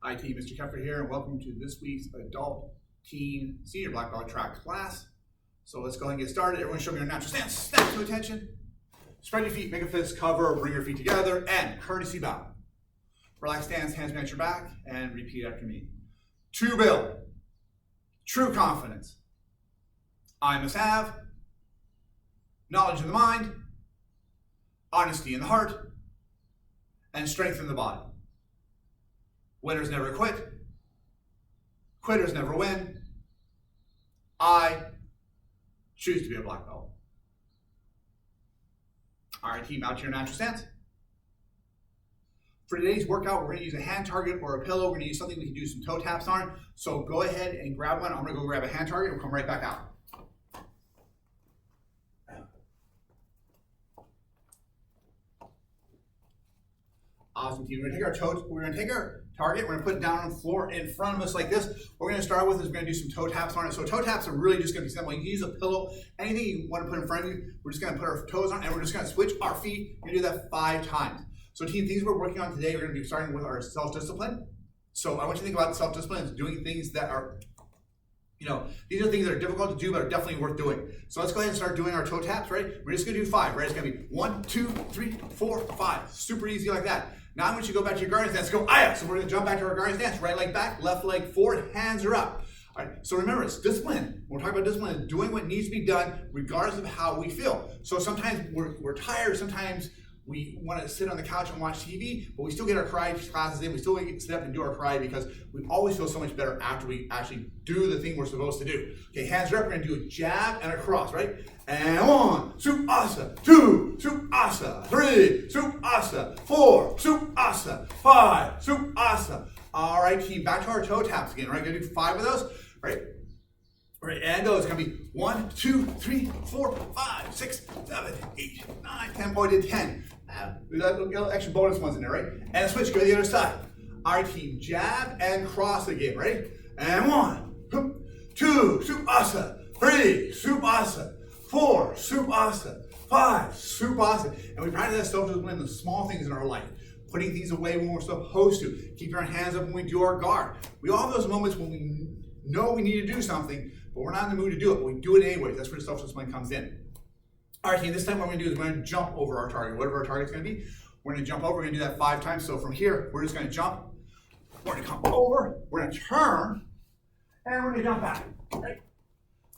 Hi team, Mr. Keffer here, and welcome to this week's Adult Teen Senior Black Belt Track class. So let's go ahead and get started. Everyone show me your natural stance. Snap to attention. Spread your feet, make a fist cover, bring your feet together, and courtesy bow. Relax stance, hands behind your back, and repeat after me. To build true confidence, I must have knowledge in the mind, honesty in the heart, and strength in the body. Winners never quit. Quitters never win. I choose to be a black belt. All right, team, out to your natural stance. For today's workout, we're going to use a hand target or a pillow. We're going to use something we can do some toe taps on. So go ahead and grab one. I'm going to go grab a hand target. We'll come right back out. Awesome, team. We're going to take our toes. We're going to take our target. We're going to put it down on the floor in front of us like this. What we're going to start with is we're going to do some toe taps on it. So toe taps are really just going to be simple. You can use a pillow, anything you want to put in front of you. We're just going to put our toes on, and we're just going to switch our feet. We're going to do that 5 times. So team, things we're working on today, we're going to be starting with our self-discipline. So I want you to think about self-discipline as doing things that are, these are things that are difficult to do, but are definitely worth doing. So let's go ahead and start doing our toe taps, right? We're just going to do 5, right? It's going to be 1, 2, 3, 4, 5. Super easy like that. Now I want you to go back to your guard stance. Go, aya. So we're going to jump back to our guard stance. Right leg back, left leg forward, hands are up. All right. So remember, it's discipline. When we're talking about discipline, it's doing what needs to be done regardless of how we feel. So sometimes we're tired. Sometimes we want to sit on the couch and watch TV, but we still get our karate classes in. We still get to sit up and do our karate because we always feel so much better after we actually do the thing we're supposed to do. Okay, hands are up. We're going to do a jab and a cross, right? And 1, Supasa, 2, Supasa, 3, Supasa, 4, Supasa, 5, Supasa. All right, team, back to our toe taps again, right? Gonna do 5 of those, right? All right, and those gonna be 1, 2, 3, 4, 5, 6, 7, 8, 9, 10. Boy, did 10. We got little extra bonus ones in there, right? And switch, go to the other side. All right, team, jab and cross again, right? And 1, 2, Supasa, 3, Supasa, 4, Supasa, 5, Supasa. And we practice that self-discipline in the small things in our life. Putting things away when we're supposed to. Keeping our hands up when we do our guard. We all have those moments when we know we need to do something, but we're not in the mood to do it, but we do it anyway. That's where the self-discipline comes in. All right, team, this time what we're going to do is we're going to jump over our target. Whatever our target's going to be, we're going to jump over. We're going to do that 5 times. So from here, we're just going to jump. We're going to come over. We're going to turn. And we're going to jump back. Right?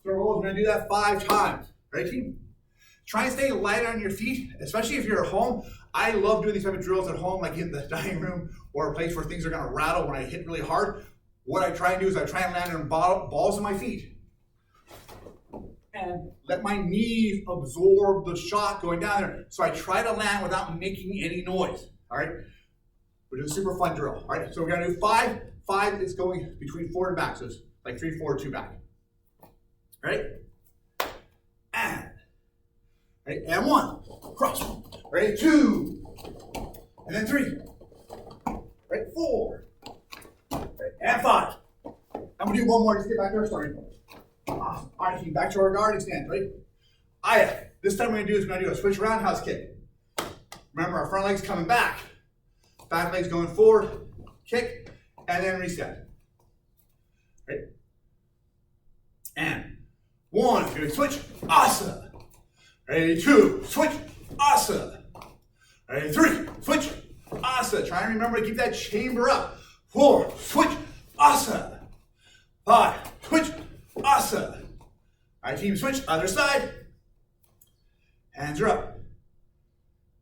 So we're going to do that 5 times. Right, team? Try and stay light on your feet, especially if you're at home. I love doing these type of drills at home, like in the dining room or a place where things are going to rattle when I hit really hard. What I try and do is I try and land on balls of my feet and let my knees absorb the shot going down there. So I try to land without making any noise. All right? We're doing a super fun drill. All right? So we're going to do 5. 5 is going between 4 and back. So it's like 3, 4, 2 back. All right? Right, and 1, cross, right, 2, and then 3, right, 4, right, and 5. I'm gonna do one more, just get back to our starting point. Awesome. All right, team, back to our guarding stance, right? Aya. This time we're gonna do a switch roundhouse kick. Remember, our front leg's coming back, back leg's going forward, kick, and then reset. Right? And 1, good switch, asa. Ready, 2, switch, asa. Ready, 3, switch, asa. Try and remember to keep that chamber up. 4, switch, asa. 5, switch, asa. All right, team, switch, other side. Hands are up.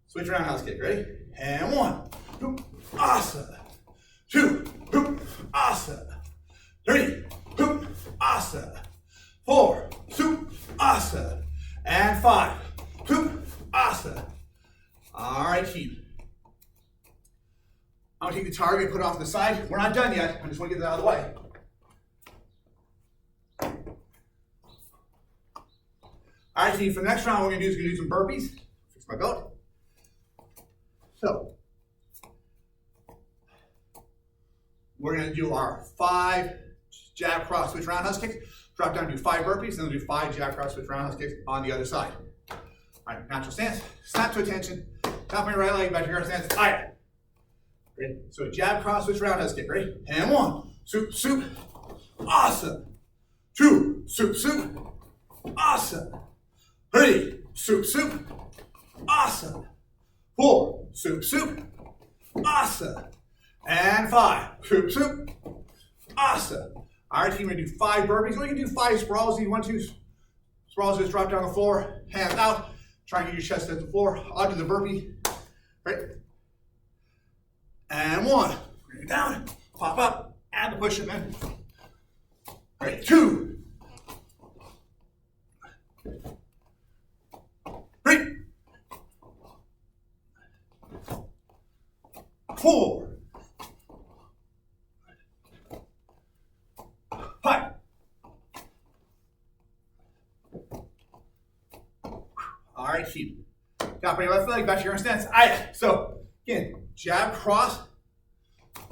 Switch roundhouse kick, ready? And 1, asa. 2, asa. 3, asa. 4, asa. And 5, asa. All right, team. I'm gonna take the target, put it off to the side. We're not done yet. I just want to get that out of the way. All right, team. For the next round, what we're gonna do is some burpees. Fix my belt. So we're gonna do our 5 jab, cross, switch, roundhouse kicks. Drop down, do 5 burpees, then we'll do 5 jab, cross, switch, roundhouse kicks on the other side. All right, natural stance. Snap to attention. Top of your right leg, back to your stance. All right. Ready? So jab, cross, switch, roundhouse kick. Ready? And 1, soup, soup, awesome. 2, soup, soup, awesome. 3, soup, soup, awesome. 4, soup, soup, awesome. And 5, soup, soup, awesome. All right, team, we're gonna do 5 burpees, or you can do 5 sprawls if you want to. Sprawls, just drop down on the floor, hands out, try and get your chest to the floor. I'll do the burpee, right? And 1, bring it down, pop up, add the push-up in. Right, 2, 3, 4, 5. All right, keep. Drop your left leg, back to your stance. So again, jab, cross,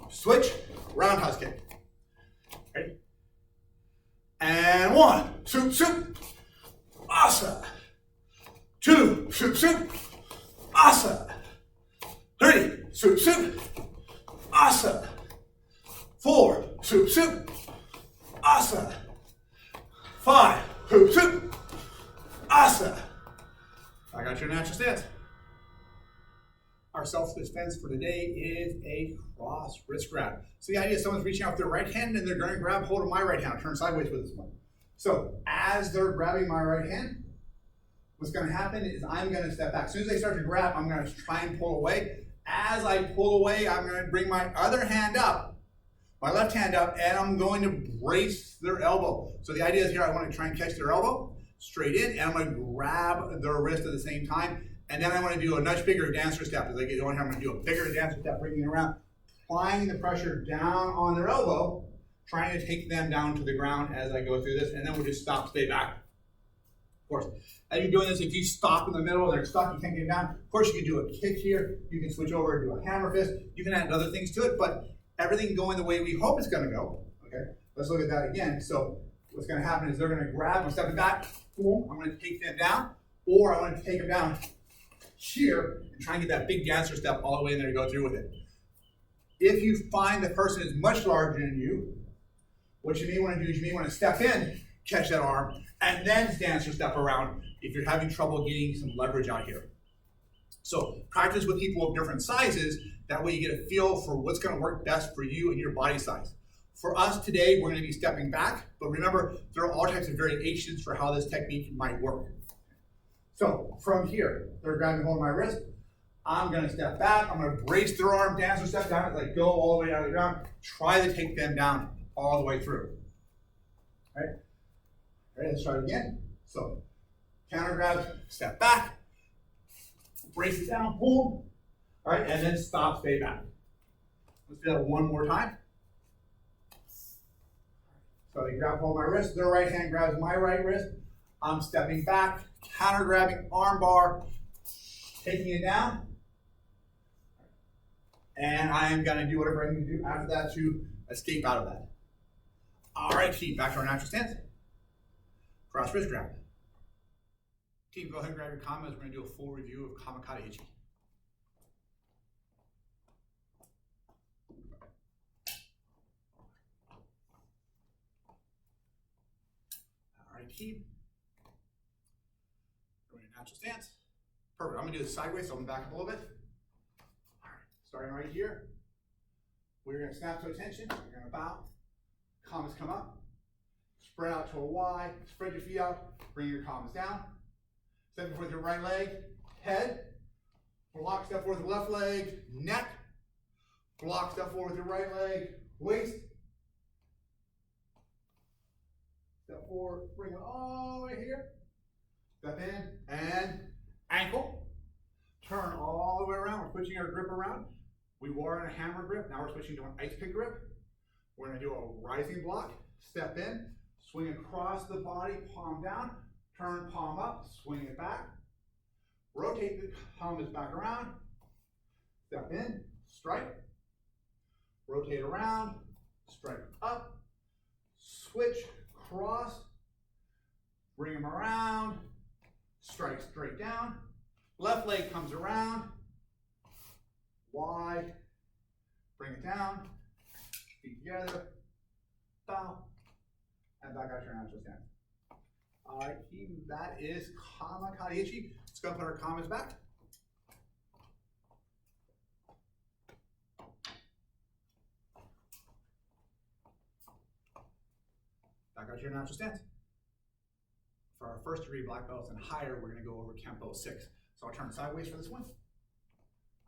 switch, roundhouse kick. Ready? And 1, soup, soup, awesome. 2, soup, soup, awesome. 3, soup, soup, awesome. 4, soup, soup, awesome. 5, soup, soup, awesome. I got your natural stance. Our self-defense for today is a cross wrist grab. So the idea is someone's reaching out with their right hand and they're going to grab hold of my right hand, turn sideways with this one. So as they're grabbing my right hand, what's going to happen is I'm going to step back. As soon as they start to grab, I'm going to try and pull away. As I pull away, I'm going to bring my other hand up, my left hand up, and I'm going to brace their elbow. So the idea is here I want to try and catch their elbow straight in, and I'm going to grab their wrist at the same time. And then I want to do a much bigger dancer step. As I get going here, I'm going to do a bigger dancer step, bringing it around, applying the pressure down on their elbow, trying to take them down to the ground as I go through this, and then we'll just stop, stay back. Of course, as you're doing this, if you stop in the middle and they're stuck, you can't get down, of course you can do a kick here, you can switch over and do a hammer fist, you can add other things to it, but everything going the way we hope it's going to go. Okay, let's look at that again. So what's going to happen is they're going to grab, I'm stepping back, boom, I'm going to take them down, or I want to take them down here and try and get that big dancer step all the way in there to go through with it. If you find the person is much larger than you, what you may want to do is you may want to step in, catch that arm, and then dancer step around if you're having trouble getting some leverage out here. So practice with people of different sizes, that way you get a feel for what's going to work best for you and your body size. For us today, we're going to be stepping back, but remember, there are all types of variations for how this technique might work. So from here, they're grabbing hold of my wrist. I'm going to step back. I'm going to brace their arm, dancer step down as I go all the way down to the ground. Try to take them down all the way through. All right? Ready? Let's try it again. So counter grab, step back, brace it down, boom. All right, and then stop, stay back. Let's do that one more time. So they grab hold of my wrist. Their right hand grabs my right wrist. I'm stepping back, counter grabbing, arm bar, taking it down. And I'm going to do whatever I need to do after that to escape out of that. All right, team, back to our natural stance. Cross wrist grab. Team, go ahead and grab your comments. We're going to do a full review of Kamakata Ichi. All right, team. Go into natural stance. Perfect. I'm going to do this sideways, so I'm going to back up a little bit. All right, starting right here. We're going to snap to attention. We're going to bow. Commas come up. Spread out to a Y. Spread your feet out. Bring your commas down. Step forward with your right leg. Head. Block, step forward with your left leg. Neck. Block, step forward with your right leg. Waist. Step forward. Bring it all the way here. Step in. And ankle. Turn all the way around. We're switching our grip around. We were in a hammer grip. Now we're switching to an ice pick grip. We're going to do a rising block. Step in. Swing across the body, palm down, turn palm up, swing it back, rotate the palm back around, step in, strike, rotate around, strike up, switch, cross, bring them around, strike straight down, left leg comes around, Y, Bring it down, feet together, bow, and back out to your natural stance. All right, team, that is Kama Kariichi. Let's go put our kamas back. Back out to your natural stance. For our first degree black belts and higher, we're going to go over Kempo 6. So I'll turn sideways for this one.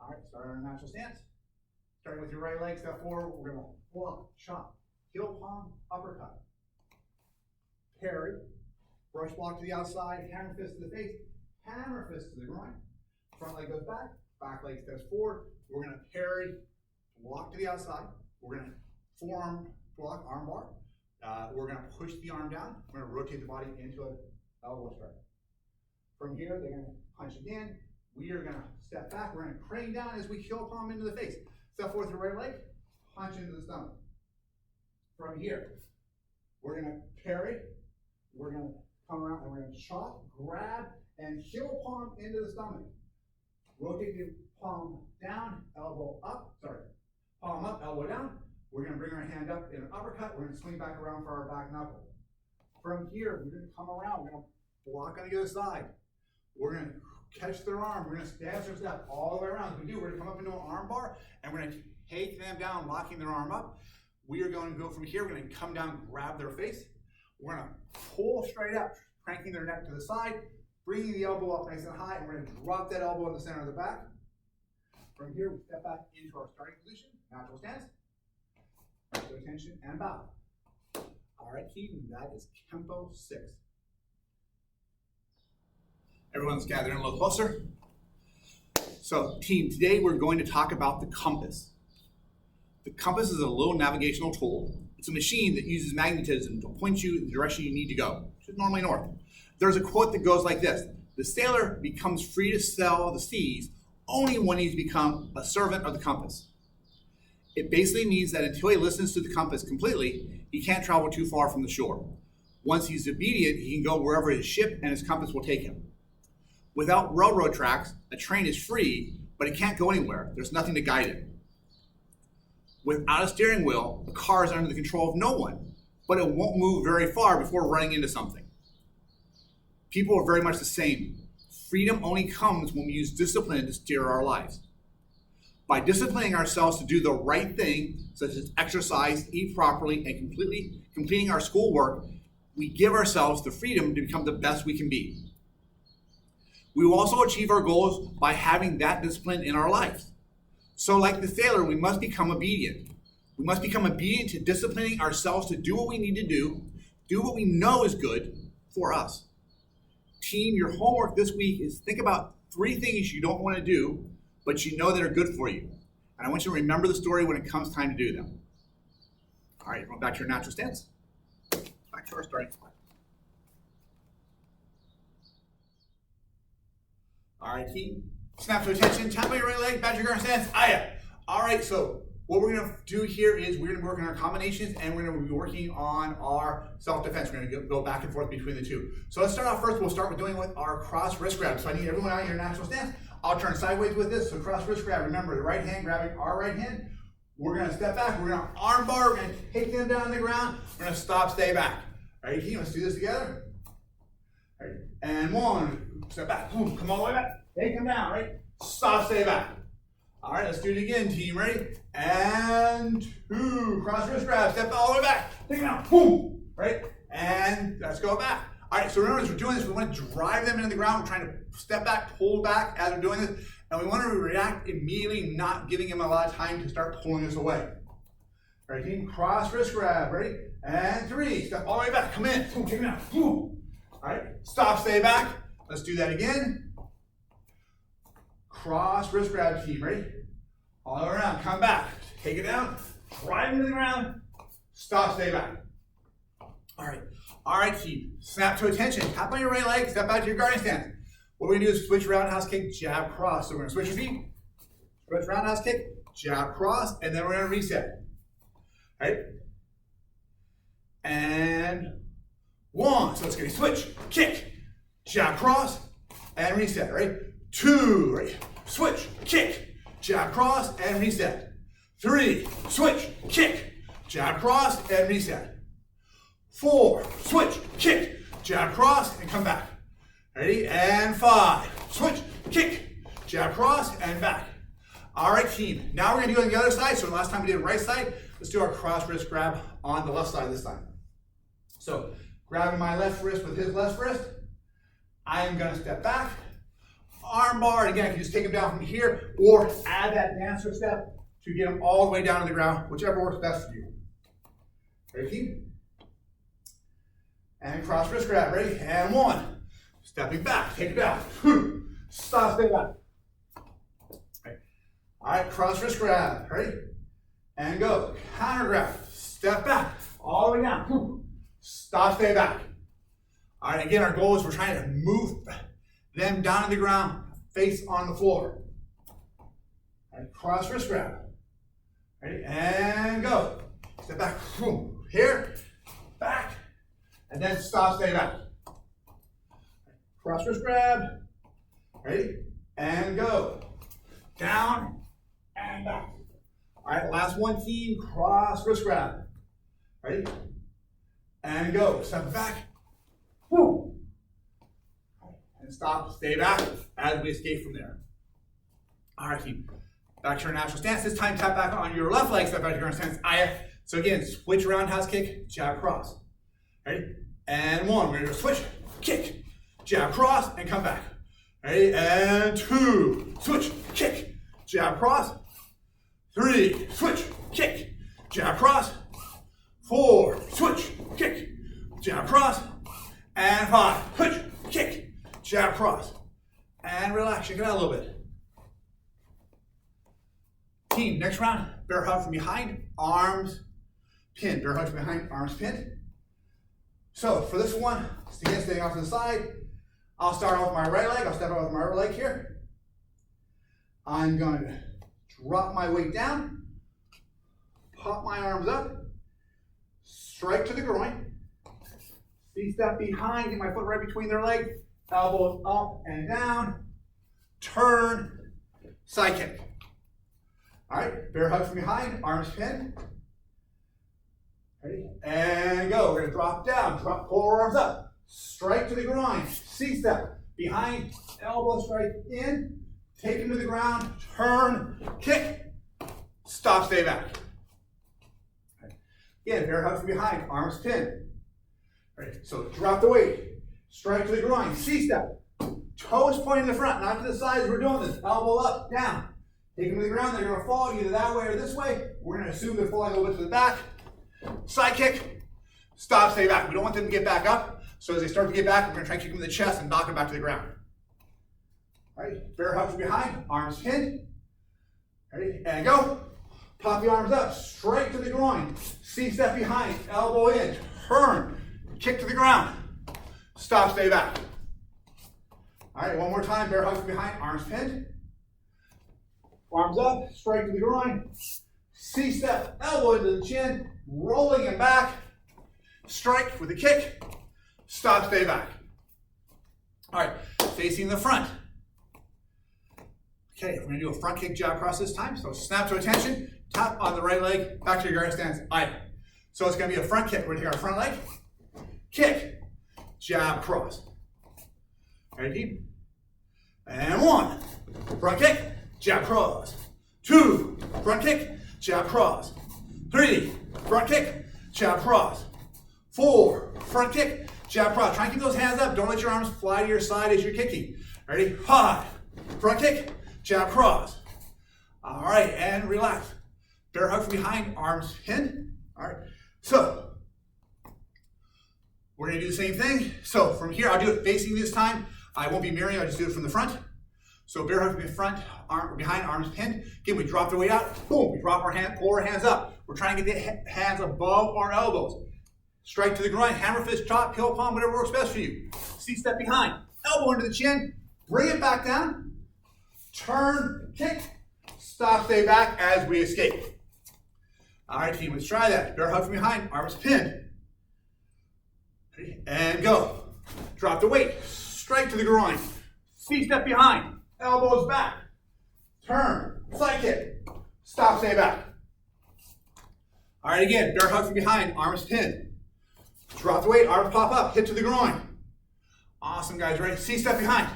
All right, start on a natural stance. Starting with your right leg, step forward. We're going to block, chop, heel palm, uppercut, parry, brush block to the outside, hammer fist to the face, hammer fist to the groin. Front leg goes back, back leg steps forward. We're going to parry, block to the outside. We're going to forearm block, arm bar. We're going to push the arm down. We're going to rotate the body into an elbow strike. From here, they're going to punch again. We are going to step back. We're going to crane down as we heel palm into the face. Step forward with your right leg, punch into the stomach. From here, we're going to parry. We're going to come around and we're going to chop, grab, and heel palm into the stomach. Rotate the palm down, elbow up, palm up, elbow down. We're going to bring our hand up in an uppercut. We're going to swing back around for our back knuckle. From here, we're going to come around. We're going to block on the other side. We're going to catch their arm. We're going to step all the way around. As we do, we're going to come up into an arm bar, and we're going to take them down, locking their arm up. We are going to go from here. We're going to come down, grab their face. We're going to pull straight up, cranking their neck to the side, bringing the elbow up nice and high, and we're going to drop that elbow in the center of the back. From here, we step back into our starting position, natural stance. Natural attention and bow. All right, team, that is Kempo 6. Everyone's gathering a little closer. So, team, today we're going to talk about the compass. The compass is a little navigational tool. It's a machine that uses magnetism to point you in the direction you need to go, which is normally north. There's a quote that goes like this: "The sailor becomes free to sail the seas only when he's become a servant of the compass." It basically means that until he listens to the compass completely, he can't travel too far from the shore. Once he's obedient, he can go wherever his ship and his compass will take him. Without railroad tracks, a train is free, but it can't go anywhere. There's nothing to guide it. Without a steering wheel, a car is under the control of no one, but it won't move very far before running into something. People are very much the same. Freedom only comes when we use discipline to steer our lives. By disciplining ourselves to do the right thing, such as exercise, eat properly, and completing our schoolwork, we give ourselves the freedom to become the best we can be. We will also achieve our goals by having that discipline in our lives. So like the sailor, we must become obedient. We must become obedient to disciplining ourselves to do what we need to do what we know is good for us. Team, your homework this week is think about 3 things you don't want to do, but you know that are good for you. And I want you to remember the story when it comes time to do them. All right, going back to your natural stance. Back to our starting spot. All right, team. Snap to attention. Tap on your right leg. Back to your current stance. Aya. All right, so what we're going to do here is we're going to work on our combinations and we're going to be working on our self-defense. We're going to go back and forth between the two. So let's start off first. We'll start with doing with our cross wrist grab. So I need everyone out in your natural stance. I'll turn sideways with this. So cross wrist grab. Remember, the right hand grabbing our right hand. We're going to step back. We're going to arm bar. We're going to take them down the ground. We're going to stop, stay back. All right, team, let's do this together. All right, and 1, step back. Boom, come all the way back. Take them down, right? Stop, stay back. All right, let's do it again, team. Ready? And 2, cross wrist grab. Step all the way back. Take them down. Boom. Right? And let's go back. All right, so remember, as we're doing this, we want to drive them into the ground. We're trying to step back, pull back as we're doing this. And we want to react immediately, not giving them a lot of time to start pulling us away. All right, team, cross wrist grab. Ready? And 3, step all the way back. Come in. Boom, take them down. Boom. All right, stop, stay back. Let's do that again. Cross wrist grab, team. Ready? All the way around. Come back. Take it down. Drive into the ground. Stop, stay back. All right. All right, team. Snap to attention. Tap on your right leg. Step out to your guarding stance. What we're going to do is switch roundhouse kick, jab, cross. So we're going to switch your feet. Switch roundhouse kick, jab, cross, and then we're going to reset. All right? And 1. So it's going to be switch, kick, jab, cross, and reset. Right? 2. Right? Switch, kick, jab, cross, and reset. 3, switch, kick, jab cross, and reset. 4, switch, kick, jab cross, and come back. Ready? And 5, switch, kick, jab cross, and back. All right, team. Now we're going to do it on the other side. So last time we did right side, let's do our cross wrist grab on the left side this time. So grabbing my left wrist with his left wrist, I am going to step back, arm bar, and again, I can just take him down from here or add that dancer step to get him all the way down to the ground, whichever works best for you. Ready, team? And cross wrist grab, ready? And 1, stepping back, take it down, stop, stay back. All right, cross wrist grab, ready? And go, counter grab, step back, all the way down, stop, stay back. All right, again, our goal is we're trying to move them down to the ground, face on the floor. All right, cross wrist grab, ready? And go, step back, here, back, and then stop, stay back. Cross wrist grab, ready? And go, down, and back. All right, last one, team. Cross wrist grab. Ready? And go. Step back. Woo. And stop. Stay back as we escape from there. All right, team. Back to your natural stance. This time, tap back on your left leg. Step back to your stance. So again, switch roundhouse kick, jab cross. Ready? And 1. We're going to switch, kick, jab cross, and come back. Ready? And 2. Switch, kick, jab cross. 3, switch, kick, jab cross. 4, switch, kick, jab cross. And 5, switch, kick, jab cross. And relax, shake it out a little bit. Team, next round, bear hug from behind, arms pinned. Bear hug from behind, arms pinned. So for this one, again, staying off to the side, I'll start off with my right leg. I'll step out with my right leg here. I'm going to drop my weight down, pop my arms up, strike to the groin, C-step behind, get my foot right between their legs, elbows up and down, turn, side kick. All right, bear hug from behind, arms pinned. Ready? And go. We're going to drop down, drop forearms up, strike to the groin, C-step behind, elbow strike in, take him to the ground, turn, kick, stop, stay back. Again, bear hug from behind, arms pinned. Right, so drop the weight, strike to the groin, C-step, toes pointing to the front, not to the side as we're doing this, elbow up, down. Take them to the ground, they're going to fall either that way or this way. We're going to assume they're falling a little bit to the back. Side kick, stop, stay back. We don't want them to get back up, so as they start to get back, we're going to try and kick them in the chest and knock them back to the ground. All right, bear hug from behind, arms pinned. Ready, and go. Pop the arms up, straight to the groin. C-step behind, elbow in, turn, kick to the ground. Stop, stay back. All right, one more time, bear hug from behind, arms pinned. Arms up, straight to the groin. C-step, elbow into the chin, rolling him back. Strike with a kick. Stop, stay back. All right, facing the front. Okay, we're going to do a front kick jab cross this time. So snap to attention, tap on the right leg, back to your guard stance. So it's going to be a front kick. We're going to take our front leg, kick, jab cross. Ready? And 1, front kick, jab cross. 2, front kick, jab cross. 3, front kick, jab cross. 4, front kick, jab cross. Try and keep those hands up. Don't let your arms fly to your side as you're kicking. Ready? 5, front kick, jab cross. All right, and relax. Bear hug from behind, arms pinned. All right, so we're going to do the same thing. So from here, I'll do it facing this time. I won't be mirroring, I'll just do it from the front. So bear hug from the front, behind, arms pinned. Again, we drop the weight out. Boom, we drop our hand, pull our hands up. We're trying to get the hands above our elbows. Strike to the groin, hammer fist, chop, kill palm, whatever works best for you. C-step behind, elbow into the chin, bring it back down, turn, kick, stop, stay back as we escape. All right, team, let's try that. Bear hug from behind, arms pinned. Ready? And go. Drop the weight, strike to the groin, C-step behind, elbows back, turn, side kick, stop, stay back. All right, again, bear hug from behind, arms pinned. Drop the weight, arms pop up, hip to the groin. Awesome, guys, ready? C-step behind.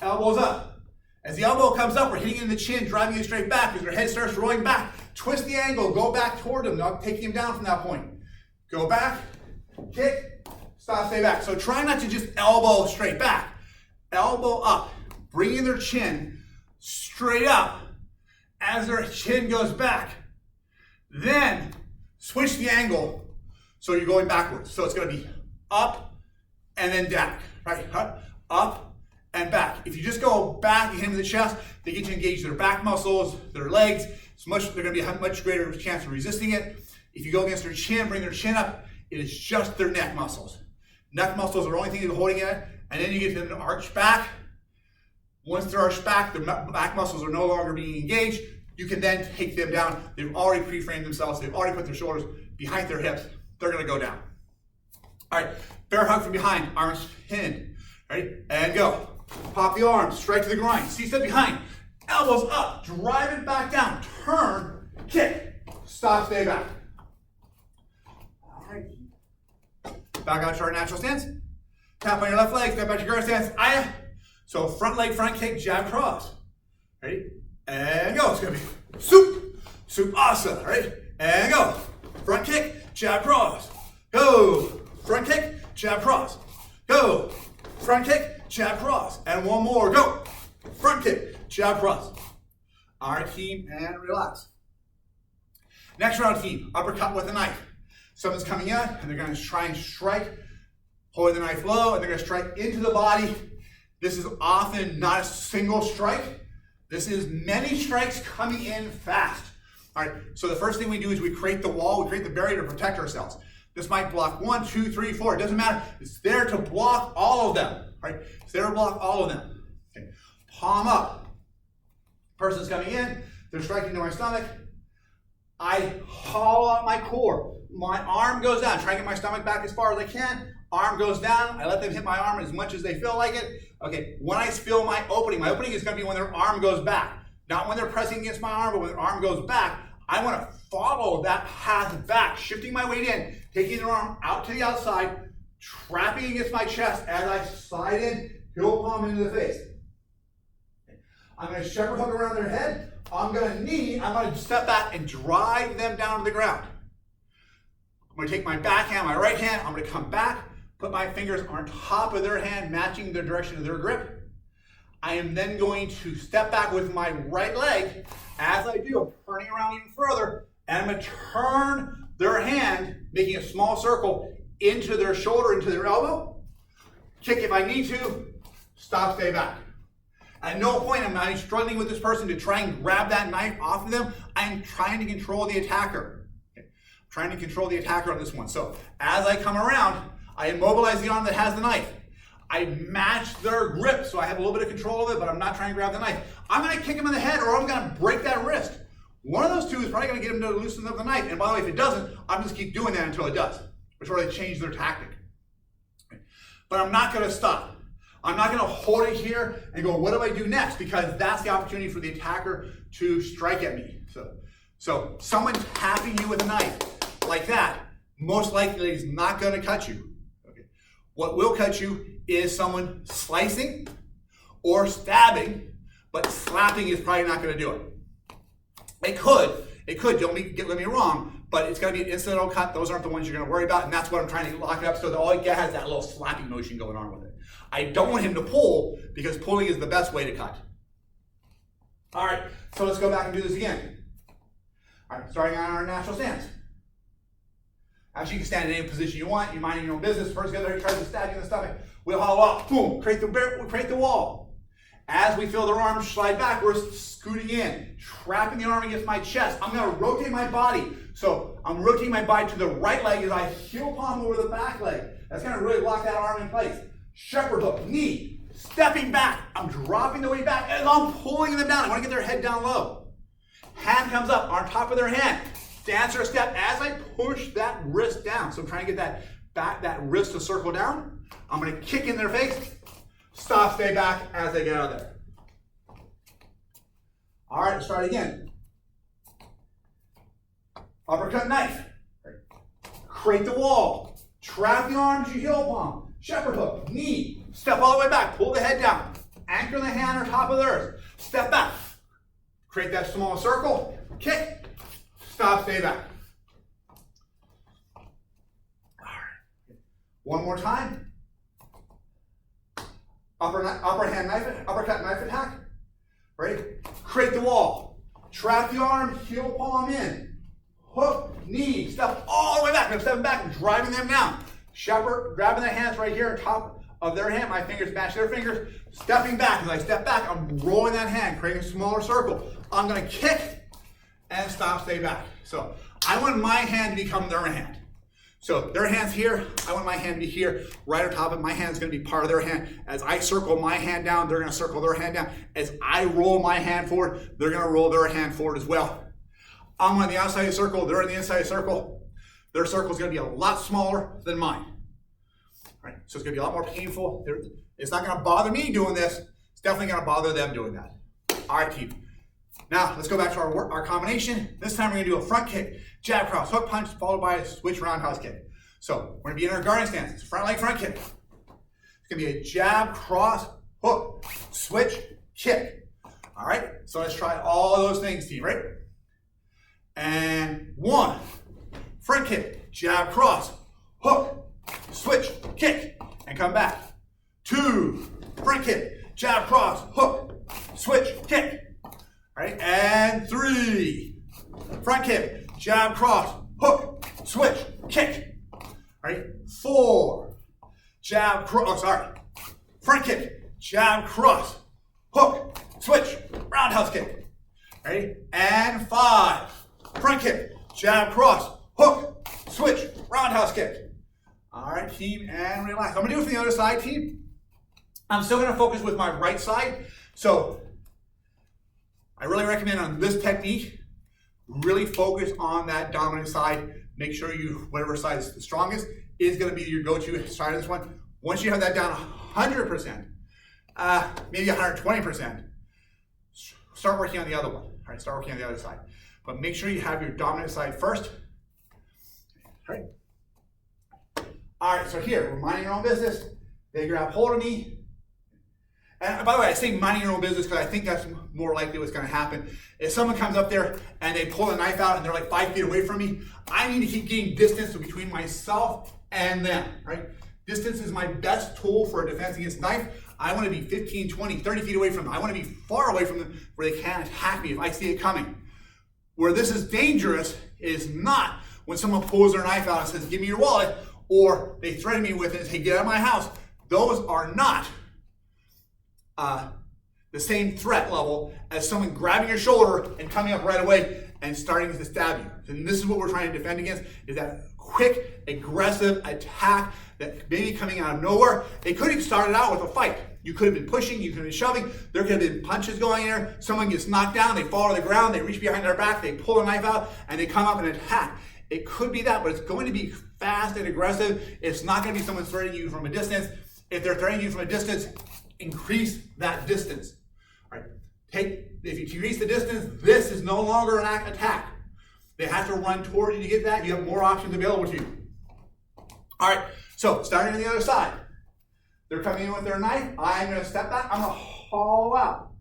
Elbows up. As the elbow comes up, we're hitting it in the chin, driving it straight back. As your head starts rolling back, twist the angle, go back toward him, not taking him down from that point. Go back, kick, stop, stay back. So try not to just elbow straight back. Elbow up, bringing their chin straight up as their chin goes back. Then switch the angle so you're going backwards. So it's going to be up and then down, right? Up and back. If you just go back and hit them in the chest, they get to engage their back muscles, their legs. They're going to be a much greater chance of resisting it. If you go against their chin, bring their chin up, it is just their neck muscles. Neck muscles are the only thing they're holding it, and then you get them to arch back. Once they're arched back, the back muscles are no longer being engaged. You can then take them down. They've already pre-framed themselves. They've already put their shoulders behind their hips. They're going to go down. All right, bear hug from behind, arms pinned. Ready? And go. Pop the arms, straight to the groin. C-step behind, elbows up, drive it back down. Turn, kick, stop, stay back. All right. Back out to our natural stance. Tap on your left leg, step out to your guard stance. Aya. So front leg, front kick, jab, cross. Ready? And go. It's going to be soup, asa. Right? And go. Front kick, jab, cross. Go. Front kick, jab, cross. Go. Front kick, jab, cross. And one more. Go. Front kick, jab, cross. All right, team, and relax. Next round, team. Uppercut with a knife. Someone's coming in, and they're going to try and strike, holding the knife low, and they're going to strike into the body. This is often not a single strike. This is many strikes coming in fast. All right, so the first thing we do is we create the wall, we create the barrier to protect ourselves. This might block 1, 2, 3, 4, it doesn't matter. It's there to block all of them, right? It's there to block all of them. Okay. Palm up. Person's coming in, they're striking to my stomach. I hollow out my core. My arm goes down, try to get my stomach back as far as I can. Arm goes down, I let them hit my arm as much as they feel like it. Okay, when I feel my opening is going to be when their arm goes back. Not when they're pressing against my arm, but when their arm goes back. I want to follow that path back, shifting my weight in, taking their arm out to the outside, trapping against my chest as I slide in, heel palm into the face. I'm going to shepherd hook around their head. I'm going to step back and drive them down to the ground. I'm going to take my back hand, my right hand, I'm going to come back, put my fingers on top of their hand, matching the direction of their grip. I am then going to step back with my right leg. As I do, I'm turning around even further, and I'm going to turn their hand, making a small circle, into their shoulder, into their elbow. Kick if I need to, stop, stay back. At no point am I struggling with this person to try and grab that knife off of them. I'm trying to control the attacker. Okay. I'm trying to control the attacker on this one. So as I come around, I immobilize the arm that has the knife. I match their grip, so I have a little bit of control of it, but I'm not trying to grab the knife. I'm going to kick him in the head, or I'm going to break that wrist. One of those two is probably going to get him to loosen up the knife. And by the way, if it doesn't, I'm just keep doing that until it does, which where they change their tactic. But I'm not going to stop. I'm not going to hold it here and go, what do I do next? Because that's the opportunity for the attacker to strike at me. So someone tapping you with a knife like that, most likely is not going to cut you. Okay. What will cut you is someone slicing or stabbing, but slapping is probably not going to do it. It could, don't get me wrong, but it's going to be an incidental cut. Those aren't the ones you're going to worry about, and that's what I'm trying to lock it up so that all it has that little slapping motion going on with it. I don't want him to pull, because pulling is the best way to cut. All right, so let's go back and do this again. All right, starting on our natural stance. Actually, you can stand in any position you want. You're minding your own business. First, the other tries to stab you in the stomach. We'll hollow up. Boom. Create the wall. As we feel their arms slide back, we're scooting in, trapping the arm against my chest. I'm going to rotate my body. So I'm rotating my body to the right leg as I heel palm over the back leg. That's going to really lock that arm in place. Shepherd hook, knee, stepping back. I'm dropping the weight back as I'm pulling them down. I want to get their head down low. Hand comes up on top of their hand. Stance or step as I push that wrist down. So I'm trying to get that wrist to circle down. I'm going to kick in their face. Stop, stay back as they get out of there. All right, let's start again. Uppercut knife. Create the wall. Trap the arms, you heel palm. Shepherd hook, knee. Step all the way back. Pull the head down. Anchor the hand on top of the earth. Step back. Create that small circle. Kick. Stop, stay back. All right. One more time. Uppercut knife attack. Ready? Create the wall. Trap the arm, heel palm in. Hook, knee, step all the way back. I'm stepping back and driving them down. Shepherd, grabbing their hands right here on top of their hand. My fingers match their fingers. Stepping back. As I step back, I'm rolling that hand, creating a smaller circle. I'm going to kick and stop, stay back. So I want my hand to become their hand. So their hand's here. I want my hand to be here, right on top of it. My hand's going to be part of their hand. As I circle my hand down, they're going to circle their hand down. As I roll my hand forward, they're going to roll their hand forward as well. I'm on the outside of the circle, they're on the inside of the circle. Their circle is going to be a lot smaller than mine. Right? So it's going to be a lot more painful. It's not going to bother me doing this. It's definitely going to bother them doing that. All right, team. Now, let's go back to our combination. This time we're going to do a front kick, jab, cross, hook, punch, followed by a switch roundhouse kick. So we're going to be in our guarding stance. It's front leg front kick. It's going to be a jab, cross, hook, switch, kick. All right? So let's try all of those things, team. Right? And 1, front kick, jab, cross, hook, switch, kick, and come back. 2, front kick, jab, cross, hook, switch, kick. All right, and 3, front kick, jab, cross, hook, switch, kick. All right, 4, jab, cross, front kick, jab, cross, hook, switch, roundhouse kick. All right, and 5, front kick, jab, cross, hook, switch, roundhouse kick. All right, team, and relax. I'm gonna do it from the other side, team. I'm still gonna focus with my right side. So I really recommend on this technique, really focus on that dominant side. Make sure whatever side is the strongest is gonna be your go-to side of this one. Once you have that down 100%, maybe 120%, start working on the other one. All right, start working on the other side. But make sure you have your dominant side first. All right, so here, we're minding your own business. They grab hold of me. And by the way, I say minding your own business because I think that's more likely what's going to happen. If someone comes up there and they pull a knife out and they're like 5 feet away from me, I need to keep getting distance between myself and them, right? Distance is my best tool for a defense against knife. I want to be 15, 20, 30 feet away from them. I want to be far away from them where they can't attack me if I see it coming. Where this is dangerous is not when someone pulls their knife out and says, give me your wallet, or they threaten me with it and say, get out of my house. Those are not the same threat level as someone grabbing your shoulder and coming up right away and starting to stab you. And this is what we're trying to defend against, is that quick, aggressive attack that maybe coming out of nowhere. It could have started out with a fight. You could have been pushing, you could have been shoving, there could have been punches going in there, someone gets knocked down, they fall to the ground, they reach behind their back, they pull a knife out, and they come up and attack. It could be that, but it's going to be fast and aggressive. It's not going to be someone threatening you from a distance. If they're threatening you from a distance, increase that distance. All right. If you increase the distance, this is no longer an attack. They have to run toward you to get that. You have more options available to you. All right, so starting on the other side. They're coming in with their knife. I'm going to step back. I'm going to hollow out.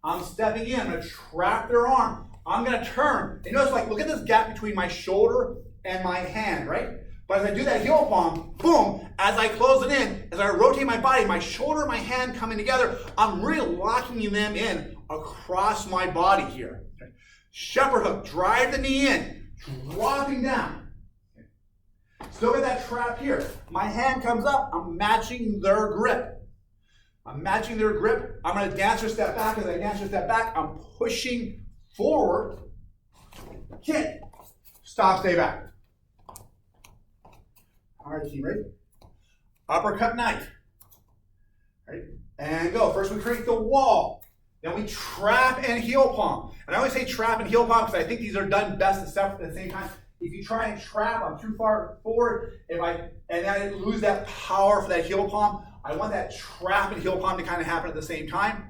I'm stepping in. I'm going to trap their arm. I'm going to turn. And notice, look at this gap between my shoulder and my hand, right? But as I do that heel palm, boom, as I close it in, as I rotate my body, my shoulder and my hand coming together, I'm really locking them in across my body here. Okay. Shepherd hook, drive the knee in, dropping down. Okay. Still got that trap here. My hand comes up, I'm matching their grip. I'm matching their grip. I'm going to dance or step back. As I dance or step back, I'm pushing forward, kick, stop, stay back. All right, team, ready? Uppercut knife. All right, and go. First we create the wall. Then we trap and heel palm. And I always say trap and heel palm because I think these are done best at the same time. If you try and trap, I'm too far forward. And then I lose that power for that heel palm. I want that trap and heel palm to kind of happen at the same time.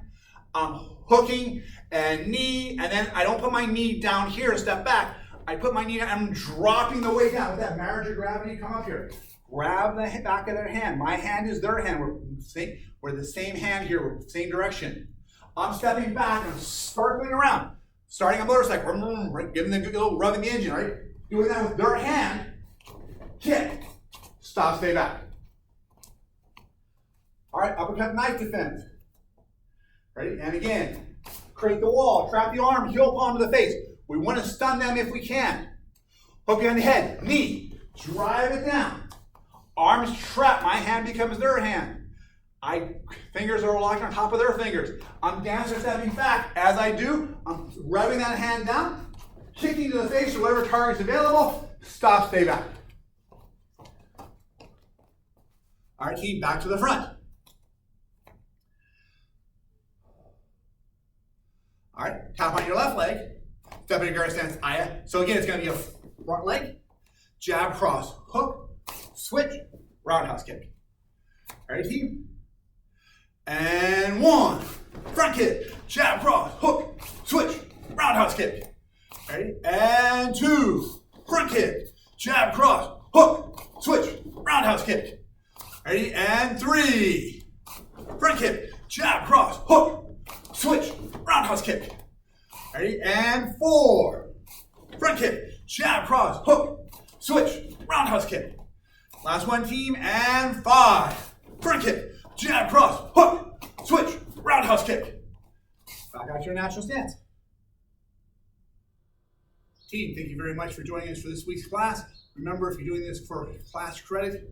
I'm hooking and knee, and then I don't put my knee down here and step back. I put my knee down, I'm dropping the weight down. With that marriage of gravity, come up here. Grab the back of their hand. My hand is their hand. We're the same hand here, we're the same direction. I'm stepping back, I'm circling around. Starting a motorcycle, right? Giving the good little rubbing the engine, right? Doing that with their hand. Kick. Stop, stay back. All right, uppercut knife defense. Ready? And again, create the wall, trap the arm, heel palm to the face. We want to stun them if we can. Hook behind the head, knee, drive it down. Arms trap, my hand becomes their hand. Fingers are locked on top of their fingers. I'm dancing, stepping back. As I do, I'm rubbing that hand down, kicking to the face or whatever target's available. Stop, stay back. All right, team, back to the front. All right, tap on your left leg. Step into guard stance, Aya. So again, it's going to be a front leg, jab, cross, hook, switch, roundhouse kick. All right, team. And one, front kick, jab, cross, hook, switch, roundhouse kick. Ready? And two, front kick, jab, cross, hook, switch, roundhouse kick. Ready? And three, front kick, jab, cross, hook, switch, roundhouse kick. Ready? And four, front kick, jab, cross, hook, switch, roundhouse kick. Last one, team. And five, front kick, jab, cross, hook, switch, roundhouse kick. Back out to your natural stance. Team, thank you very much for joining us for this week's class. Remember, if you're doing this for class credit,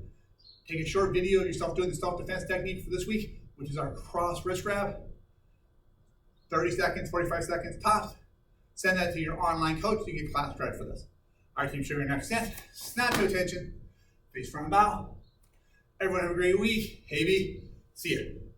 take a short video of yourself doing the self-defense technique for this week, which is our cross wrist grab. 30 seconds, 45 seconds tops. Send that to your online coach to get class credit for this. All right, team, show your next stance. Snap to attention. Face front bow. Everyone have a great week. Hey, B. See you.